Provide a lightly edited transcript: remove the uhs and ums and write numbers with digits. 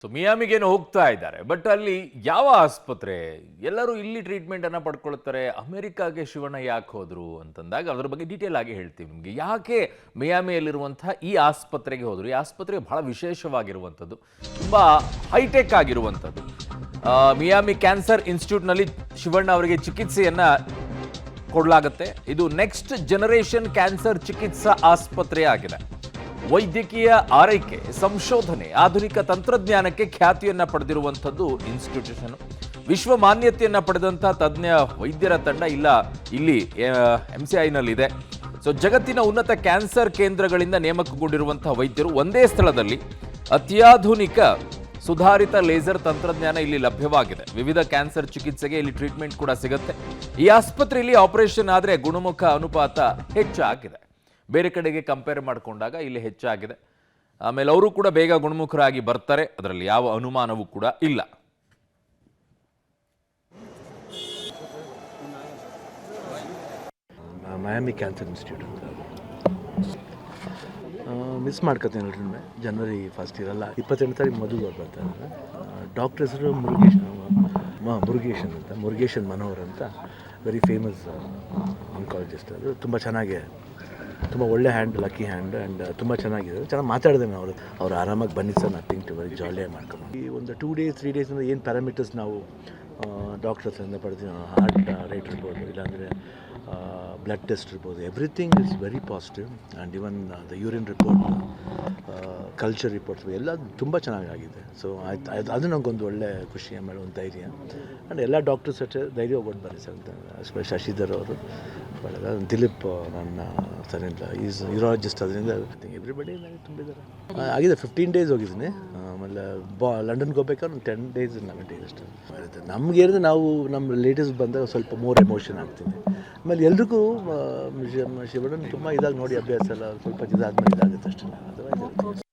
So ಮಿಯಾಮಿಗೇನು ಹೋಗ್ತಾ ಇದ್ದಾರೆ, but ಅಲ್ಲಿ ಯಾವ ಆಸ್ಪತ್ರೆ, ಎಲ್ಲರೂ ಇಲ್ಲಿ ಟ್ರೀಟ್ಮೆಂಟ್ ಅನ್ನ ಪಡ್ಕೊಳ್ತಾರೆ, ಅಮೆರಿಕಾಗೆ ಶಿವಣ್ಣ ಯಾಕೆ ಹೋದ್ರು ಅಂತಂದಾಗ ಅದ್ರ ಬಗ್ಗೆ ಡೀಟೇಲ್ ಆಗಿ ಹೇಳ್ತೀವಿ ನಿಮಗೆ. ಯಾಕೆ ಮಿಯಾಮಿಯಲ್ಲಿರುವಂತಹ ಈ ಆಸ್ಪತ್ರೆಗೆ ಹೋದ್ರು? ಈ ಆಸ್ಪತ್ರೆ ಬಹಳ ವಿಶೇಷವಾಗಿರುವಂಥದ್ದು, ತುಂಬಾ ಹೈಟೆಕ್ ಆಗಿರುವಂಥದ್ದು. ಮಿಯಾಮಿ ಕ್ಯಾನ್ಸರ್ ಇನ್ಸ್ಟಿಟ್ಯೂಟ್ನಲ್ಲಿ ಶಿವಣ್ಣ ಅವರಿಗೆ ಚಿಕಿತ್ಸೆಯನ್ನ ಕೊಡಲಾಗುತ್ತೆ. ಇದು ನೆಕ್ಸ್ಟ್ ಜನರೇಷನ್ ಕ್ಯಾನ್ಸರ್ ಚಿಕಿತ್ಸಾ ಆಸ್ಪತ್ರೆ ಆಗಿದೆ. ವೈದ್ಯಕೀಯ ಆರೈಕೆ, ಸಂಶೋಧನೆ, ಆಧುನಿಕ ತಂತ್ರಜ್ಞಾನಕ್ಕೆ ಖ್ಯಾತಿಯನ್ನ ಪಡೆದಿರುವಂಥದ್ದು ಇನ್ಸ್ಟಿಟ್ಯೂಷನ್. ವಿಶ್ವ ಮಾನ್ಯತೆಯನ್ನ ಪಡೆದಂತಹ ತಜ್ಞ ವೈದ್ಯರ ತಂಡ ಇಲ್ಲಿ MCIನಲ್ಲಿದೆ. ಸೊ ಜಗತ್ತಿನ ಉನ್ನತ ಕ್ಯಾನ್ಸರ್ ಕೇಂದ್ರಗಳಿಂದ ನೇಮಕಗೊಂಡಿರುವಂತಹ ವೈದ್ಯರು ಒಂದೇ ಸ್ಥಳದಲ್ಲಿ ಅತ್ಯಾಧುನಿಕ ಸುಧಾರಿತ ಲೇಸರ್ ತಂತ್ರಜ್ಞಾನ ಇಲ್ಲಿ ಲಭ್ಯವಾಗಿದೆ. ವಿವಿಧ ಕ್ಯಾನ್ಸರ್ ಚಿಕಿತ್ಸೆಗೆ ಇಲ್ಲಿ ಟ್ರೀಟ್ಮೆಂಟ್ ಕೂಡ ಸಿಗುತ್ತೆ. ಈ ಆಸ್ಪತ್ರೆಯಲ್ಲಿ ಆಪರೇಷನ್ ಆದರೆ ಗುಣಮುಖ ಅನುಪಾತ ಹೆಚ್ಚಾಗಿದೆ. ಬೇರೆ ಕಡೆಗೆ ಕಂಪೇರ್ ಮಾಡಿಕೊಂಡಾಗ ಇಲ್ಲಿ ಹೆಚ್ಚಾಗಿದೆ. ಆಮೇಲೆ ಅವರು ಕೂಡ ಬೇಗ ಗುಣಮುಖರಾಗಿ ಬರ್ತಾರೆ, ಅದರಲ್ಲಿ ಯಾವ ಅನುಮಾನವೂ ಕೂಡ ಇಲ್ಲ. ಮಯಾಮಿ ಕ್ಯಾನ್ಸರ್ ಇನ್ಸ್ಟಿಟ್ಯೂಟ್ ಅಂತ ಮಿಸ್ ಮಾಡ್ಕೊತೀನಿ ಎಲ್ರೂ. ಜನವರಿ ಫಸ್ಟ್ ಇರಲ್ಲ, 28 ತಾರೀಕು ಮದುವೆ ಬರ್ತಾರೆ. ಡಾಕ್ಟರ್ ಹೆಸರು ಮುರುಗೇಶನ್ ಅಂತ, ಮುರುಗೇಶನ್ ಮನೋಹರ್ ಅಂತ, ವೆರಿ ಫೇಮಸ್ ಆಂಕಾಲಜಿಸ್ಟ್. ಅದು ತುಂಬ ಚೆನ್ನಾಗಿ, ತುಂಬ ಒಳ್ಳೆ ಹ್ಯಾಂಡ್, ಲಕ್ಕಿ ಹ್ಯಾಂಡ್, ಆ್ಯಂಡ್ ತುಂಬ ಚೆನ್ನಾಗಿದೆ. ಚೆನ್ನಾಗಿ ಮಾತಾಡಿದ್ದೇನೆ. ಅವ್ರು ಆರಾಮಾಗಿ ಬನ್ನಿ ಸರ್, ನಥಿಂಗ್ ಟು ವೆರಿ ಜಾಲಿಯಾಗಿ ಮಾಡ್ಕೊಂಡು. ಈ ಒಂದು 2 days 3 days ಏನು ಪ್ಯಾರಾಮೀಟರ್ಸ್ ನಾವು ಡಾಕ್ಟರ್ಸಿಂದ ಪಡೆದು, ಹಾರ್ಟ್ ರೇಟ್ ಇರ್ಬೋದು, ಇಲ್ಲಾಂದರೆ ಬ್ಲಡ್ ಟೆಸ್ಟ್ ಇರ್ಬೋದು, everything is very positive. And even the urine report, culture reports ಎಲ್ಲ ತುಂಬ ಚೆನ್ನಾಗಿದೆ. ಸೊ ಅದು ನನಗೊಂದು ಒಳ್ಳೆ ಖುಷಿ, ಆಮೇಲೆ ಒಂದು ಧೈರ್ಯ. ಆ್ಯಂಡ್ ಎಲ್ಲ ಡಾಕ್ಟರ್ಸ್ ಅಷ್ಟೇ ಧೈರ್ಯ ಹೋಗ್ಬಿಟ್ಟು ಬರ್ರಿ ಸರ್ ಅಂತ. ಶಶಿಧರ್ ಅವರು, ದಿಲೀಪ್ ನನ್ನ ಸರಿಯಿಲ್ಲ, ಈಸ್ ಯೂರಾಲಜಿಸ್ಟ್. ಅದರಿಂದ ಎವ್ರಿಬಡಿ ನನಗೆ ತುಂಬಿದ್ದಾರೆ. ಆಗಿದೆ 15 days ಹೋಗಿದ್ದೀನಿ. ಆಮೇಲೆ ಲಂಡನ್ಗೆ ಹೋಗ್ಬೇಕಾದ್ರೆ ಒಂದು 10 days 11 days ಅಷ್ಟೇ. ನಮ್ಗೆ ಏನಿದೆ, ನಾವು ನಮ್ಮ ರಿಲೇಟಿವ್ಸ್ ಬಂದಾಗ ಸ್ವಲ್ಪ ಮೋರ್ ಎಮೋಷನ್ ಆಗ್ತೀನಿ. ಆಮೇಲೆ ಎಲ್ರಿಗೂ ಶಿವಣ್ಣನ ತುಂಬ ಇದಾಗಿ ನೋಡಿ ಅಭ್ಯಾಸ ಎಲ್ಲ, ಸ್ವಲ್ಪ ಇದಾದ್ಮೇಲೆ ಇದಾಗುತ್ತೆ ಅಷ್ಟೇ. ಅದರ